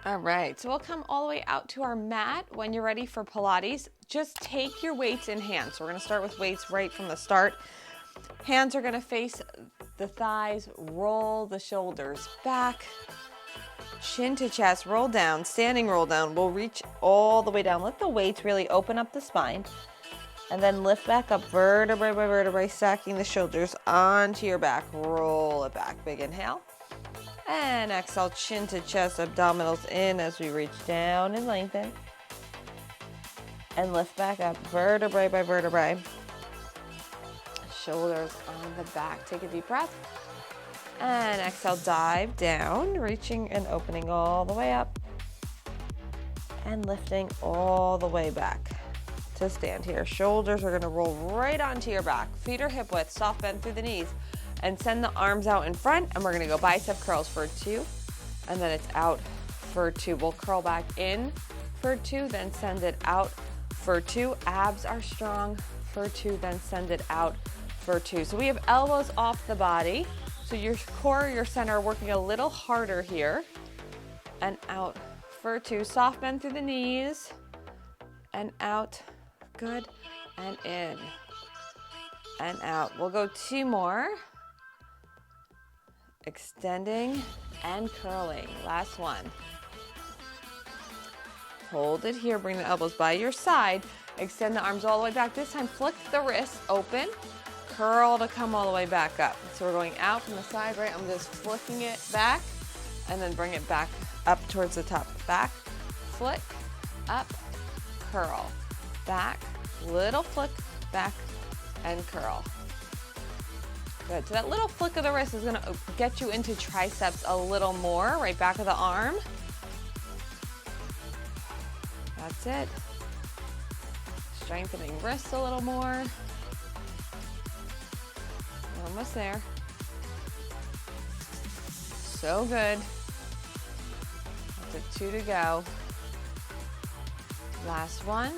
All right, so we'll come all the way out to our mat. When you're ready for Pilates, just take your weights in hand. So we're gonna start with weights right from the start. Hands are gonna face the thighs, roll the shoulders back, chin to chest, roll down, standing roll down. We'll reach all the way down. Let the weights really open up the spine. And then lift back up, vertebrae by vertebrae, stacking the shoulders onto your back. Roll it back, big inhale. And exhale, chin to chest, abdominals in as we reach down and lengthen. And lift back up, vertebrae by vertebrae. Shoulders on the back. Take a deep breath. And exhale, dive down, reaching and opening all the way up. And lifting all the way back to stand here. Shoulders are gonna roll right onto your back. Feet are hip width, soft bend through the knees. And send the arms out in front, and we're gonna go bicep curls for 2, and then it's out for 2. We'll curl back in for 2, then send it out for 2. Abs are strong for 2, then send it out for 2. So we have elbows off the body. So your core, your center are working a little harder here. And out for 2. Soft bend through the knees, and out, good, and in, and out. We'll go 2 more. Extending and curling. Last one. Hold it here. Bring the elbows by your side. Extend the arms all the way back. This time, flick the wrists open. Curl to come all the way back up. So we're going out from the side, right? I'm just flicking it back and then bring it back up towards the top. Back, flick, up, curl. Back, little flick, back, and curl. Good. So that little flick of the wrist is going to get you into triceps a little more, right back of the arm. That's it. Strengthening wrists a little more. Almost there. So good. That's 2 to go. Last one.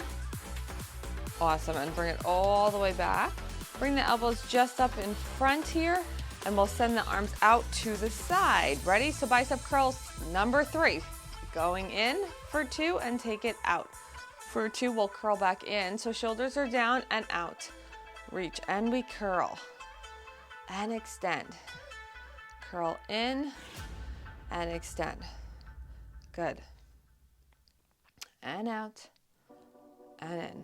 Awesome. And bring it all the way back. Bring the elbows just up in front here, and we'll send the arms out to the side. Ready? So bicep curls number 3. Going in for 2 and take it out. For 2, we'll curl back in. So shoulders are down and out. Reach and we curl and extend. Curl in and extend. Good. And out and in.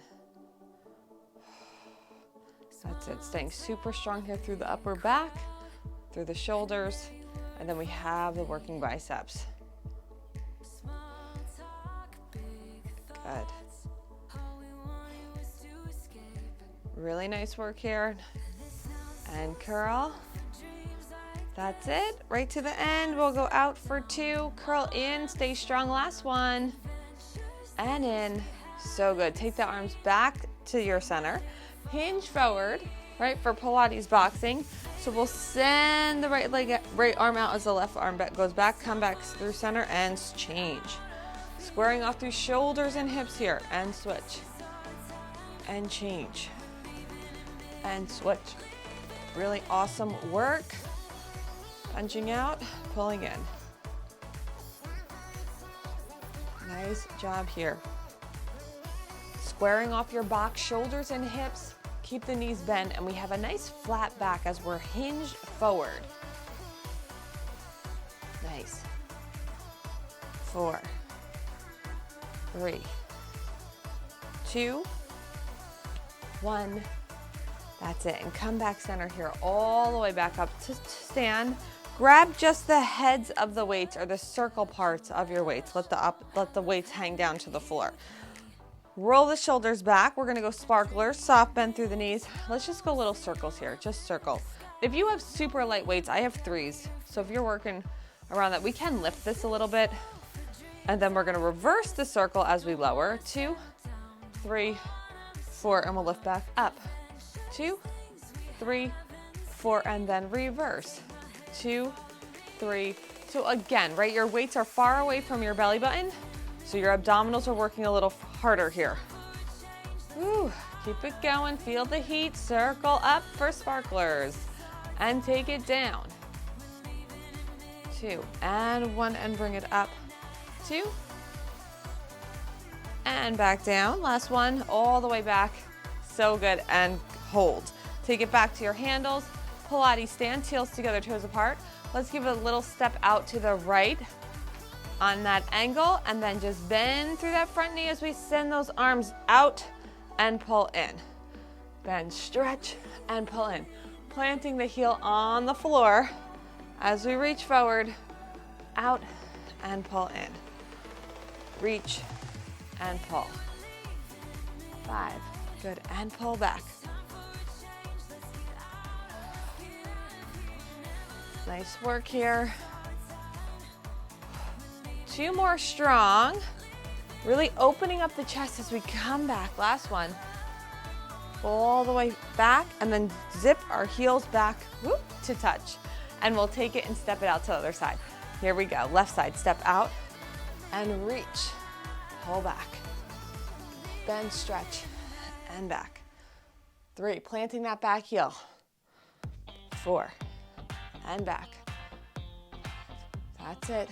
That's it, staying super strong here through the upper back, through the shoulders, and then we have the working biceps. Good. Really nice work here. And curl. That's it, right to the end. We'll go out for 2, curl in, stay strong, last one. And in, so good. Take the arms back to your center. Hinge forward, right, for Pilates boxing. So we'll send the right arm out as the left arm goes back, come back through center and change. Squaring off through shoulders and hips here and switch. And change. And switch. Really awesome work. Punching out, pulling in. Nice job here. Squaring off your box, shoulders and hips. Keep the knees bent, and we have a nice flat back as we're hinged forward. Nice. 4, 3, 2, 1. That's it. And come back center here, all the way back up to stand. Grab just the heads of the weights or the circle parts of your weights. Let the weights hang down to the floor. Roll the shoulders back. We're gonna go sparklers, soft bend through the knees. Let's just go little circles here, just circle. If you have super light weights, I have 3s. So if you're working around that, we can lift this a little bit. And then we're gonna reverse the circle as we lower. 2, 3, 4, and we'll lift back up. 2, 3, 4, and then reverse. 2, 3. So again, right, your weights are far away from your belly button. So your abdominals are working a little harder here. Woo, keep it going, feel the heat, circle up for sparklers, and take it down. 2, and 1, and bring it up. 2, and back down. Last one, all the way back. So good, and hold. Take it back to your handles. Pilates stance, heels together, toes apart. Let's give a little step out to the right on that angle, and then just bend through that front knee as we send those arms out and pull in. Bend, stretch, and pull in. Planting the heel on the floor as we reach forward, out, and pull in. Reach and pull. 5, good, and pull back. Nice work here. 2 more strong. Really opening up the chest as we come back. Last one. All the way back, and then zip our heels back, whoop, to touch. And we'll take it and step it out to the other side. Here we go. Left side, step out and reach. Pull back. Bend, stretch, and back. 3, planting that back heel. 4, and back. That's it.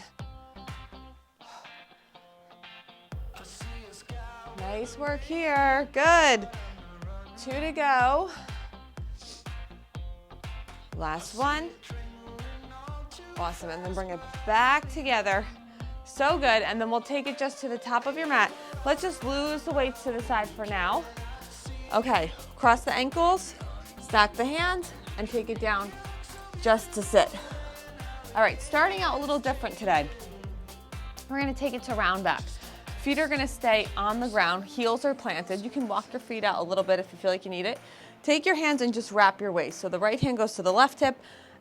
Nice work here. Good. 2 to go. Last one. Awesome. And then bring it back together. So good. And then we'll take it just to the top of your mat. Let's just lose the weights to the side for now. Okay. Cross the ankles, stack the hands, and take it down just to sit. All right. Starting out a little different today. We're going to take it to round back. Feet are gonna stay on the ground, heels are planted. You can walk your feet out a little bit if you feel like you need it. Take your hands and just wrap your waist. So the right hand goes to the left hip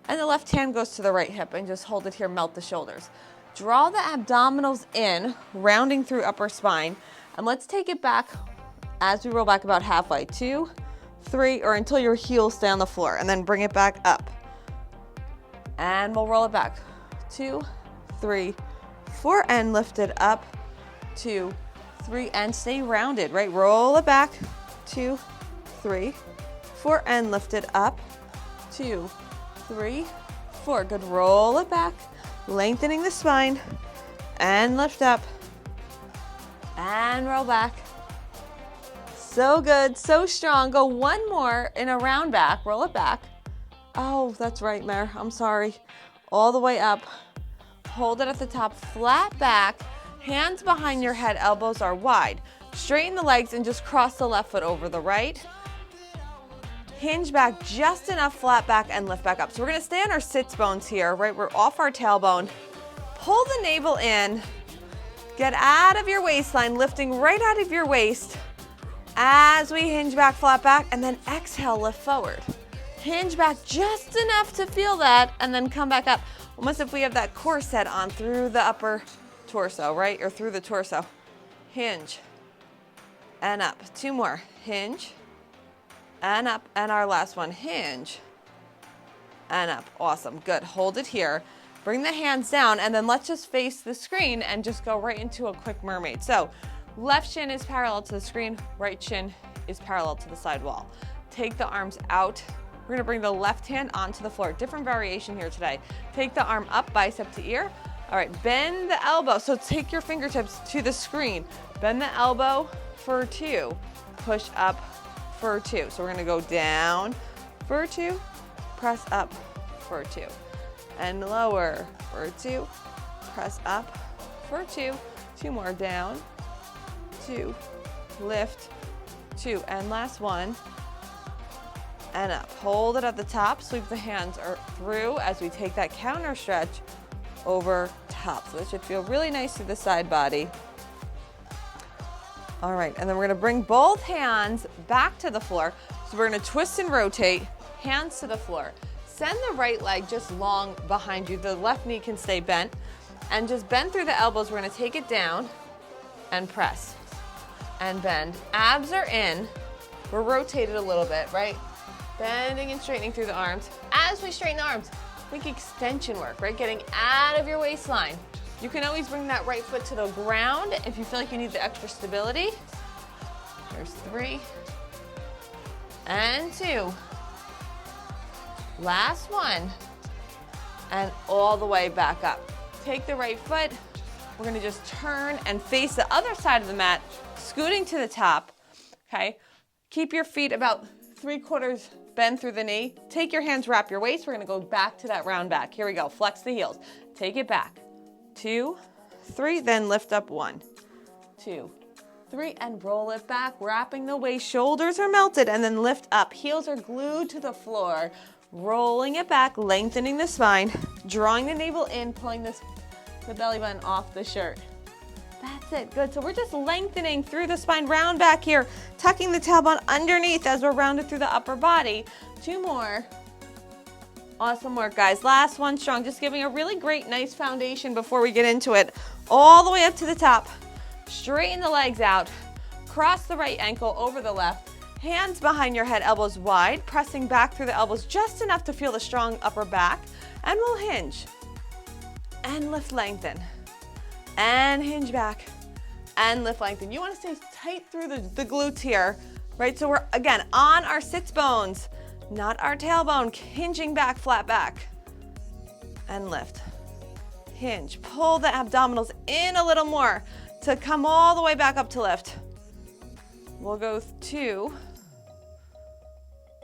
and the left hand goes to the right hip, and just hold it here, melt the shoulders. Draw the abdominals in, rounding through upper spine, and let's take it back as we roll back about halfway. 2, 3, or until your heels stay on the floor, and then bring it back up. And we'll roll it back. 2, 3, 4, and lift it up. 2, 3, and stay rounded, right? Roll it back. 2, 3, 4, and lift it up. 2, 3, 4. Good. Roll it back, lengthening the spine, and lift up, and roll back. So good, so strong. Go one more in a round back. Roll it back. Oh, that's right, Mare. I'm sorry. All the way up. Hold it at the top, flat back. Hands behind your head, elbows are wide. Straighten the legs and just cross the left foot over the right. Hinge back just enough, flat back, and lift back up. So we're gonna stay on our sits bones here, right? We're off our tailbone. Pull the navel in. Get out of your waistline, lifting right out of your waist as we hinge back, flat back, and then exhale, lift forward. Hinge back just enough to feel that, and then come back up. Almost if we have that corset on through the upper torso, right? Or through the torso. Hinge and up. 2 more. Hinge and up. And our last one. Hinge and up. Awesome. Good. Hold it here. Bring the hands down, and then let's just face the screen and just go right into a quick mermaid. So left shin is parallel to the screen. Right shin is parallel to the side wall. Take the arms out. We're gonna bring the left hand onto the floor. Different variation here today. Take the arm up, bicep to ear. All right, bend the elbow. So take your fingertips to the screen. Bend the elbow for 2. Push up for 2. So we're gonna go down for 2. Press up for 2. And lower for 2. Press up for 2. 2 more. Down, 2, lift, 2. And last one. And up. Hold it at the top. Sweep the hands through as we take that counter stretch over top. So this should feel really nice to the side body. All right, and then we're gonna bring both hands back to the floor. So we're gonna twist and rotate, hands to the floor. Send the right leg just long behind you. The left knee can stay bent. And just bend through the elbows. We're gonna take it down and press and bend. Abs are in. We're rotated a little bit, right? Bending and straightening through the arms. As we straighten the arms, think extension work, right? Getting out of your waistline. You can always bring that right foot to the ground if you feel like you need the extra stability. There's 3 and 2. Last one. And all the way back up. Take the right foot, We're gonna just turn and face the other side of the mat, scooting to the top, okay? Keep your feet about 3/4 bend through the knee. Take your hands, wrap your waist. We're gonna go back to that round back. Here we go, flex the heels. Take it back, 2, 3, then lift up 1, 2, 3, and roll it back, wrapping the waist. Shoulders are melted, and then lift up. Heels are glued to the floor. Rolling it back, lengthening the spine, drawing the navel in, pulling the belly button off the shirt. That's it, good. So we're just lengthening through the spine, round back here, tucking the tailbone underneath as we're rounded through the upper body. 2 more. Awesome work, guys. Last one strong, just giving a really great, nice foundation before we get into it. All the way up to the top. Straighten the legs out. Cross the right ankle over the left. Hands behind your head, elbows wide, pressing back through the elbows just enough to feel the strong upper back. And we'll hinge. And lift, lengthen. And hinge back. And lift, lengthen. You want to stay tight through the glutes here, right? So we're, again, on our sits bones, not our tailbone, hinging back, flat back. And lift. Hinge. Pull the abdominals in a little more to come all the way back up to lift. We'll go 2.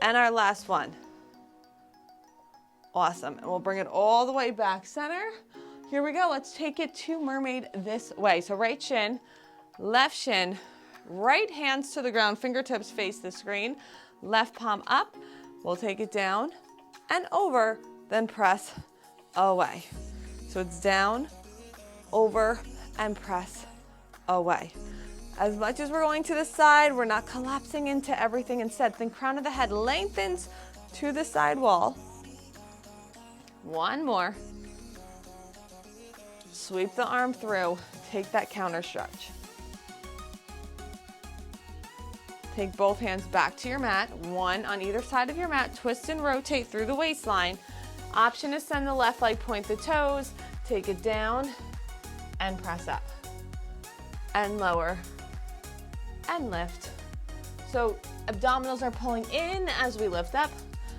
And our last one. Awesome. And we'll bring it all the way back center. Here we go. Let's take it to mermaid this way. So right shin, left shin, right hands to the ground, fingertips face the screen, left palm up. We'll take it down and over, then press away. So it's down, over, and press away. As much as we're going to the side, we're not collapsing into everything. Instead, think crown of the head lengthens to the side wall. 1 more. Sweep the arm through. Take that counter stretch. Take both hands back to your mat, 1 on either side of your mat. Twist and rotate through the waistline. Option is send the left leg, point the toes, take it down, and press up. And lower. And lift. So abdominals are pulling in as we lift up,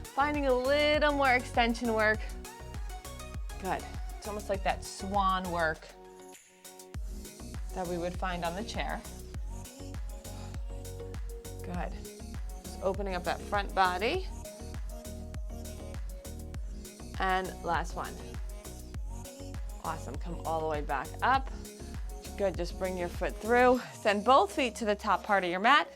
finding a little more extension work. Good. It's almost like that swan work that we would find on the chair. Good. Just opening up that front body. And last one. Awesome. Come all the way back up. Good, just bring your foot through. Send both feet to the top part of your mat.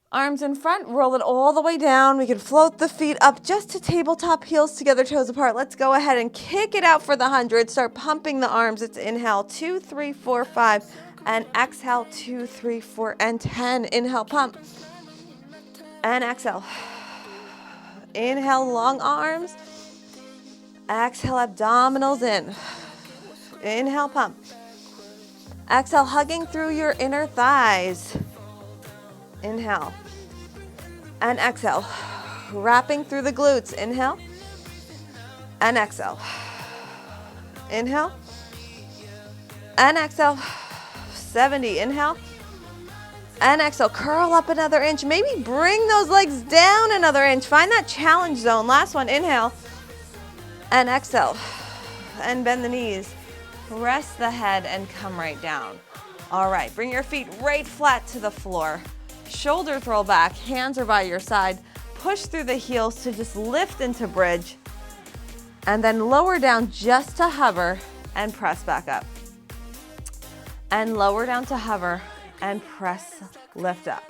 Arms in front, roll it all the way down. We can float the feet up just to tabletop, heels together, toes apart. Let's go ahead and kick it out for the 100. Start pumping the arms. It's inhale, 2, 3, 4, 5, and exhale, 2, 3, 4, and 10. Inhale, pump, and exhale. Inhale, long arms. Exhale, abdominals in. Inhale, pump. Exhale, hugging through your inner thighs. Inhale. And exhale. Wrapping through the glutes. Inhale. And exhale. Inhale. And exhale. 70. Inhale. And exhale. Curl up another inch. Maybe bring those legs down another inch. Find that challenge zone. Last one. Inhale. And exhale. And bend the knees. Rest the head and come right down. All right, bring your feet right flat to the floor. Shoulders roll back, hands are by your side. Push through the heels to just lift into bridge. And then lower down just to hover and press back up. And lower down to hover and press, lift up.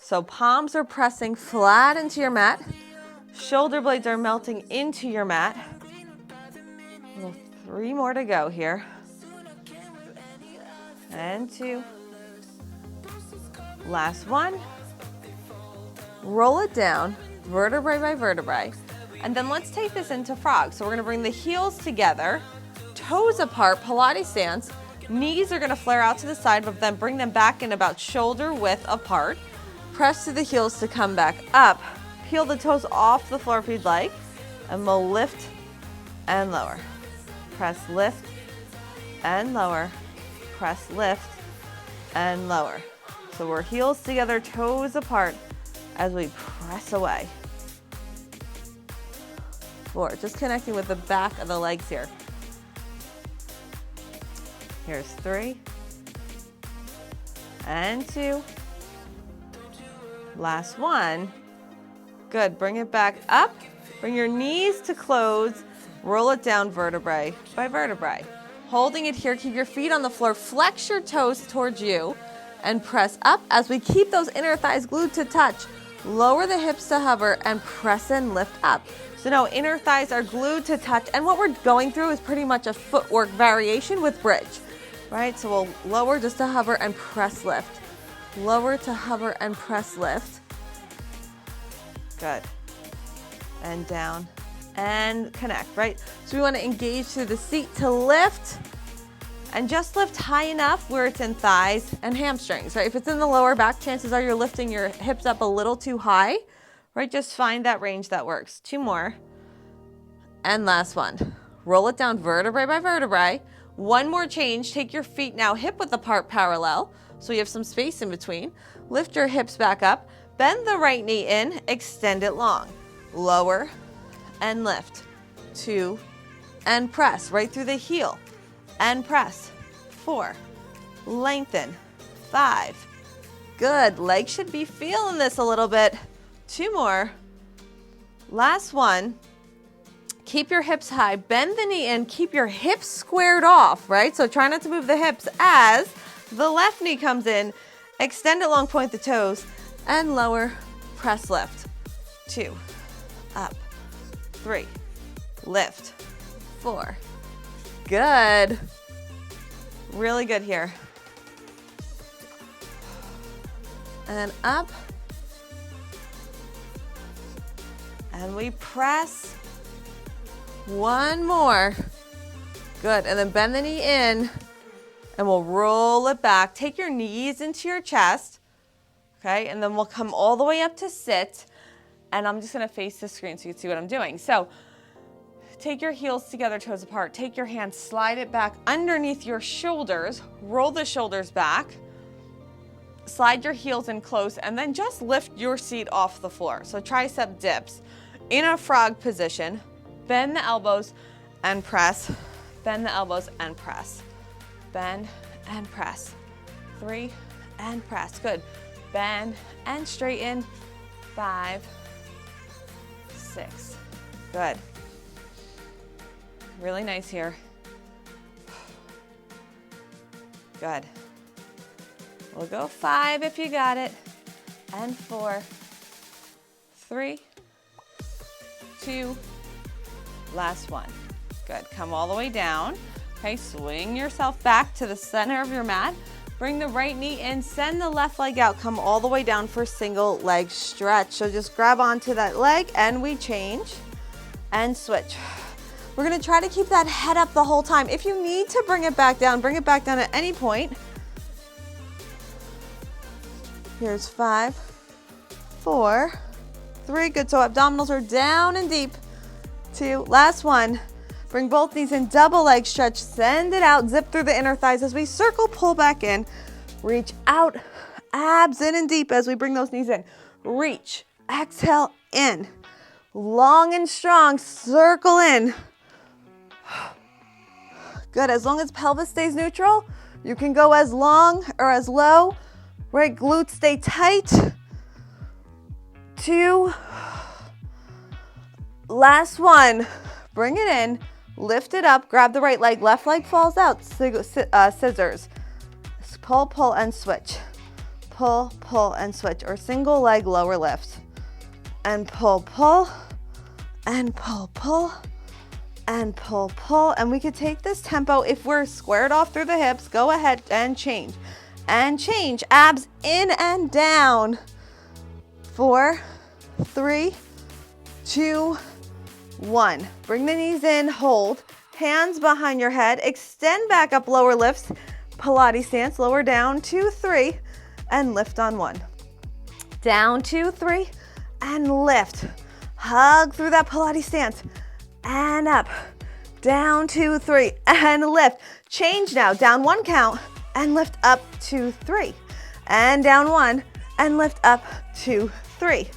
So palms are pressing flat into your mat. Shoulder blades are melting into your mat. 3 more to go here. And 2. Last one. Roll it down, vertebrae by vertebrae. And then let's take this into frog. So we're gonna bring the heels together, toes apart, Pilates stance. Knees are gonna flare out to the side, but then bring them back in about shoulder width apart. Press to the heels to come back up. Peel the toes off the floor if you'd like. And we'll lift and lower. Press, lift, and lower. Press, lift, and lower. So we're heels together, toes apart as we press away. 4, just connecting with the back of the legs here. Here's 3 and 2. Last one. Good, bring it back up. Bring your knees to close. Roll it down vertebrae by vertebrae. Holding it here, keep your feet on the floor. Flex your toes towards you and press up as we keep those inner thighs glued to touch. Lower the hips to hover and press and lift up. So now inner thighs are glued to touch, and what we're going through is pretty much a footwork variation with bridge, right? So we'll lower just to hover and press lift. Lower to hover and press lift. Good. And down and connect, right? So we want to engage through the seat to lift, and just lift high enough where it's in thighs and hamstrings, right? If it's in the lower back, chances are you're lifting your hips up a little too high, right? Just find that range that works. 2 more. And last one. Roll it down vertebrae by vertebrae. 1 more change. Take your feet now hip width apart parallel, so you have some space in between. Lift your hips back up. Bend the right knee in. Extend it long. Lower and lift. 2 and press right through the heel. And press. 4. Lengthen. 5. Good. Legs should be feeling this a little bit. 2 more. Last one. Keep your hips high. Bend the knee in. Keep your hips squared off, right? So try not to move the hips as the left knee comes in. Extend it long, point the toes, and lower. Press lift. 2. Up. 3. Lift. 4. Good. Really good here. And up. And we press. 1 more. Good. And then bend the knee in, and we'll roll it back. Take your knees into your chest. Okay. And then we'll come all the way up to sit. And I'm just going to face the screen so you can see what I'm doing. So take your heels together, toes apart. Take your hands, slide it back underneath your shoulders. Roll the shoulders back. Slide your heels in close, and then just lift your seat off the floor. So tricep dips in a frog position. Bend the elbows and press. Bend the elbows and press. Bend and press. 3 and press. Good. Bend and straighten. 5, 6. Good. Really nice here. Good. We'll go 5 if you got it. And 4, 3, 2, last one. Good. Come all the way down. Okay, swing yourself back to the center of your mat. Bring the right knee in, send the left leg out, come all the way down for single leg stretch. So just grab onto that leg and we change and switch. We're gonna try to keep that head up the whole time. If you need to bring it back down at any point. Here's 5, 4, 3, good. So abdominals are down and deep. 2, last one. Bring both knees in, double leg stretch, send it out, zip through the inner thighs as we circle, pull back in, reach out, abs in and deep as we bring those knees in. Reach, exhale, in, long and strong, circle in. Good, as long as pelvis stays neutral, you can go as long or as low, right? Glutes stay tight. 2, last one, bring it in. Lift it up, grab the right leg, left leg falls out, scissors. Pull, pull, and switch. Pull, pull, and switch, or single leg lower lift. And pull, pull, and pull, pull, and pull, pull. And we could take this tempo. If we're squared off through the hips, go ahead and change. And change, abs in and down. 4, 3, 2, 1. Bring the knees in, hold. Hands behind your head. Extend back up, lower lifts. Pilates stance, lower down, 2, 3, and lift on 1. Down, 2, 3, and lift. Hug through that Pilates stance. And up. Down, 2, 3, and lift. Change now. Down 1 count, and lift up, 2, 3. And down 1, and lift up, 2, 3.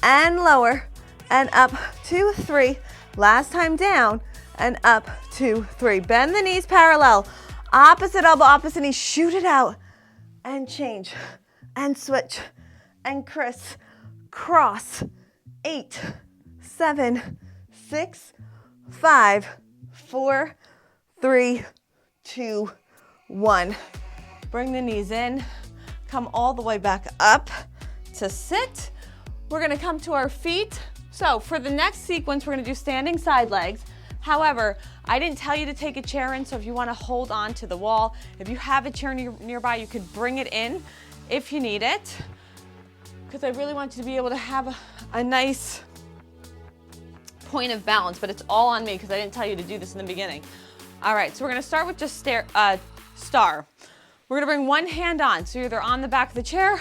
And lower, and up, 2, 3. Last time down, and up, 2, 3. Bend the knees parallel. Opposite elbow, opposite knee, shoot it out and change and switch and cross. 8, 7, 6, 5, 4, 3, 2, 1. Bring the knees in, come all the way back up to sit. We're gonna come to our feet. So for the next sequence, we're gonna do standing side legs. However, I didn't tell you to take a chair in, so if you wanna hold on to the wall, if you have a chair nearby, you could bring it in if you need it, because I really want you to be able to have a nice point of balance, but it's all on me because I didn't tell you to do this in the beginning. All right, so we're gonna start with just star. We're gonna bring one hand on, so you're either on the back of the chair,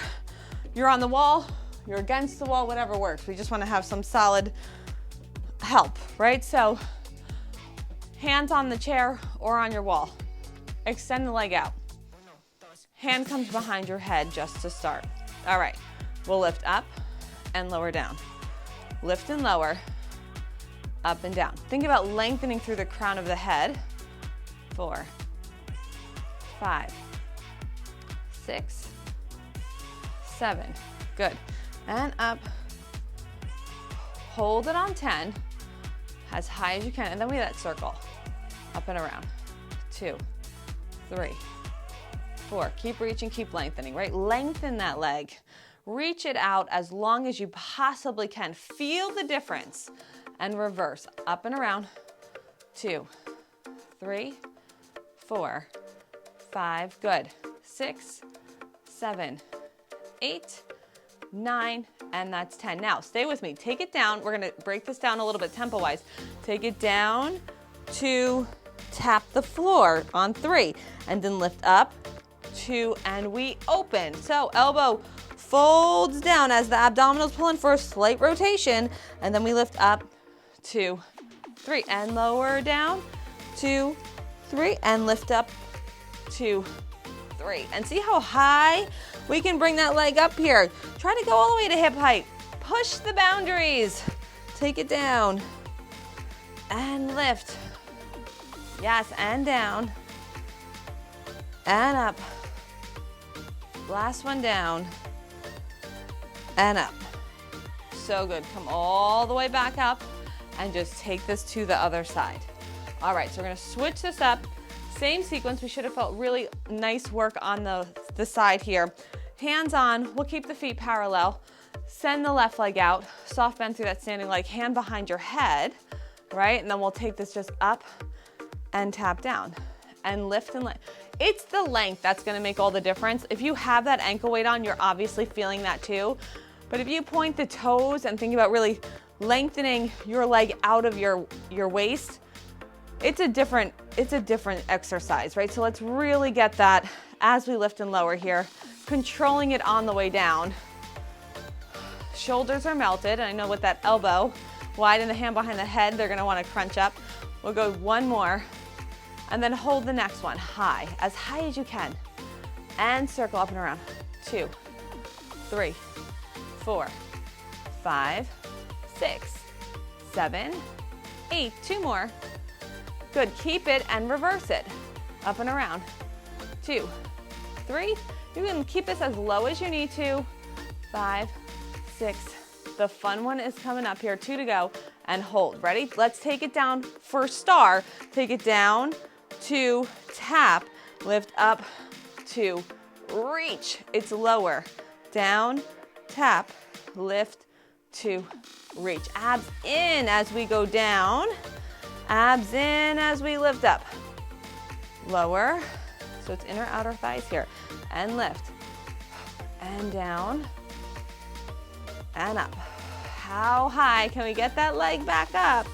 you're on the wall, you're against the wall, whatever works. We just wanna have some solid help, right? So hands on the chair or on your wall. Extend the leg out. Hand comes behind your head just to start. All right, we'll lift up and lower down. Lift and lower, up and down. Think about lengthening through the crown of the head. 4, 5, 6, 7, good. And up, hold it on 10, as high as you can, and then we let circle, up and around. 2, 3, 4, keep reaching, keep lengthening, right? Lengthen that leg. Reach it out as long as you possibly can. Feel the difference and reverse, up and around. 2, 3, 4, 5, good. 6, 7, 8, 9, and that's 10. Now, stay with me. Take it down. We're gonna break this down a little bit tempo-wise. Take it down to tap the floor on 3, and then lift up, 2, and we open. So elbow folds down as the abdominals pull in for a slight rotation, and then we lift up, 2, 3, and lower down, 2, 3, and lift up, 2, 3. And see how high we can bring that leg up here. Try to go all the way to hip height. Push the boundaries. Take it down and lift. Yes, and down and up. Last one down and up. So good. Come all the way back up and just take this to the other side. All right, so we're gonna switch this up. Same sequence. We should have felt really nice work on the side here. Hands on, we'll keep the feet parallel. Send the left leg out, soft bend through that standing leg, hand behind your head, right? And then we'll take this just up and tap down and lift and lift. It's the length that's gonna make all the difference. If you have that ankle weight on, you're obviously feeling that too. But if you point the toes and think about really lengthening your leg out of your waist, it's a different exercise, right? So let's really get that as we lift and lower here, controlling it on the way down. Shoulders are melted, and I know with that elbow, widen the hand behind the head, they're gonna wanna crunch up. We'll go one more, and then hold the next one high, as high as you can, and circle up and around. 2, 3, 4, 5, 6, 7, 8, 2 more. Good, keep it and reverse it. Up and around. 2, 3, you can keep this as low as you need to. 5, 6, the fun one is coming up here. 2 to go, and hold. Ready? Let's take it down for star. Take it down to tap, lift up to reach. It's lower. Down, tap, lift to reach. Abs in as we go down. Abs in as we lift up. Lower, so it's inner outer thighs here. And lift, and down, and up. How high can we get that leg back up?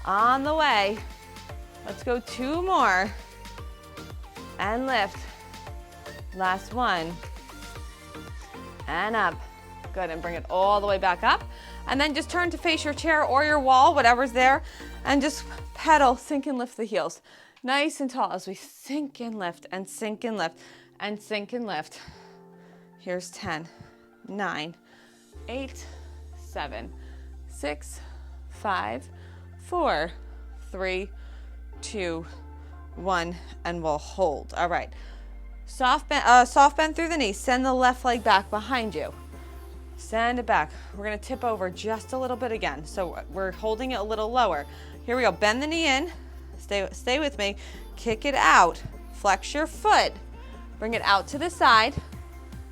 On the way. Let's go 2 more. And lift. Last one. And up. Good, and bring it all the way back up. And then just turn to face your chair or your wall, whatever's there, and just pedal, sink and lift the heels. Nice and tall as we sink and lift and sink and lift and sink and lift. Here's 10, 9, 8, 7, 6, 5, 4, 3, 2, 1, and we'll hold. All right. Soft bend through the knee. Send the left leg back behind you. Send it back. We're going to tip over just a little bit again. So we're holding it a little lower. Here we go. Bend the knee in. Stay with me. Kick it out. Flex your foot. Bring it out to the side,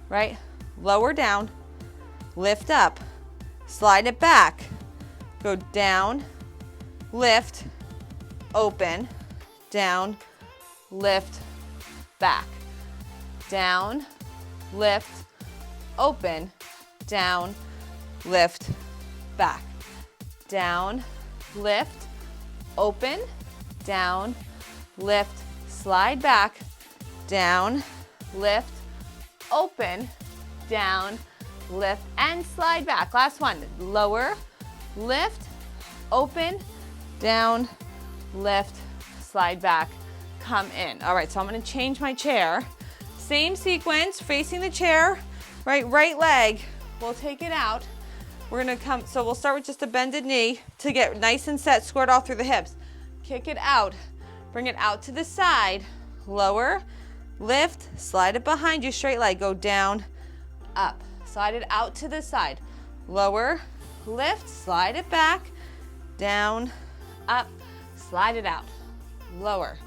right? Lower down. Lift up. Slide it back. Go down, lift, open, down, lift, back. Down, lift, open, down, lift, back. Down, lift, open, down, lift, slide back, down, lift, open, down, lift, and slide back. Last one. Lower, lift, open, down, lift, slide back, come in. All right, so I'm going to change my chair. Same sequence, facing the chair, right leg. We'll take it out. We're going to come, so we'll start with just a bended knee to get nice and set, squared off through the hips. Kick it out. Bring it out to the side. Lower, lift, slide it behind you, straight leg. Go down, up. Slide it out to the side. Lower, lift, slide it back, down, up, slide it out. Lower,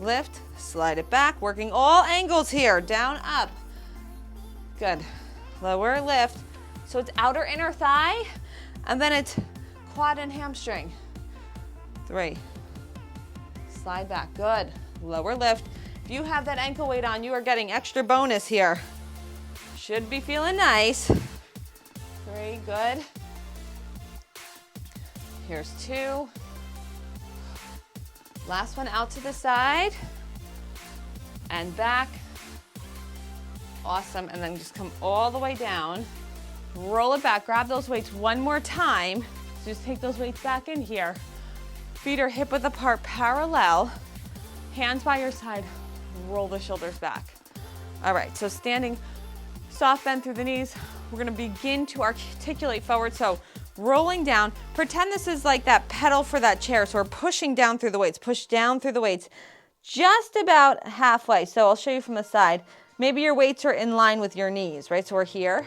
lift, slide it back. Working all angles here. Down, up. Good. Lower, lift. So it's outer inner thigh, and then it's quad and hamstring. 3. Slide back. Good. Lower lift. If you have that ankle weight on, you are getting extra bonus here. Should be feeling nice. 3. Good. Here's 2. Last one out to the side and back. Awesome. And then just come all the way down. Roll it back. Grab those weights one more time. So just take those weights back in here. Feet are hip width apart, parallel. Hands by your side. Roll the shoulders back. All right, so standing, soft bend through the knees. We're going to begin to articulate forward. So rolling down. Pretend this is like that pedal for that chair. So we're pushing down through the weights. Push down through the weights just about halfway. So I'll show you from the side. Maybe your weights are in line with your knees, right? So we're here.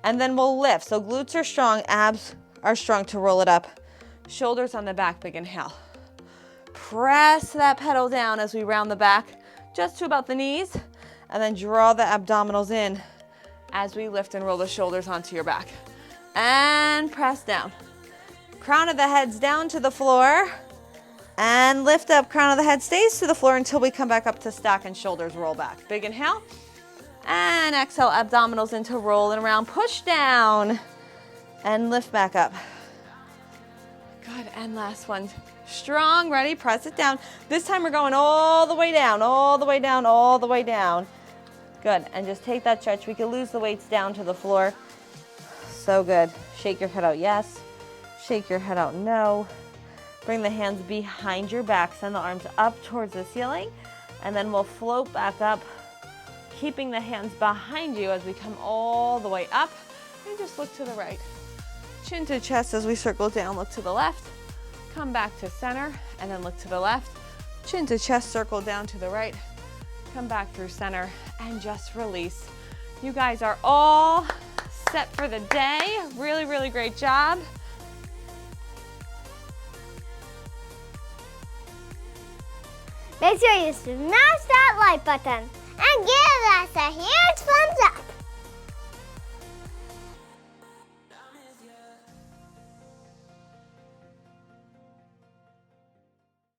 And then we'll lift. So glutes are strong, abs are strong to roll it up. Shoulders on the back, big inhale. Press that pedal down as we round the back, just to about the knees. And then draw the abdominals in as we lift and roll the shoulders onto your back. And press down. Crown of the head's down to the floor. And lift up, crown of the head stays to the floor until we come back up to stack and shoulders roll back. Big inhale. And exhale, abdominals into rolling around. Push down and lift back up. Good, and last one. Strong, ready, press it down. This time we're going all the way down, all the way down, all the way down. Good, and just take that stretch. We can lose the weights down to the floor. So good. Shake your head out, yes. Shake your head out, no. Bring the hands behind your back. Send the arms up towards the ceiling. And then we'll float back up, keeping the hands behind you as we come all the way up. And just look to the right. Chin to chest as we circle down, look to the left. Come back to center, and then look to the left. Chin to chest, circle down to the right. Come back through center, and just release. You guys are all set for the day. Really, really great job. Make sure you smash that like button and give us a huge thumbs up.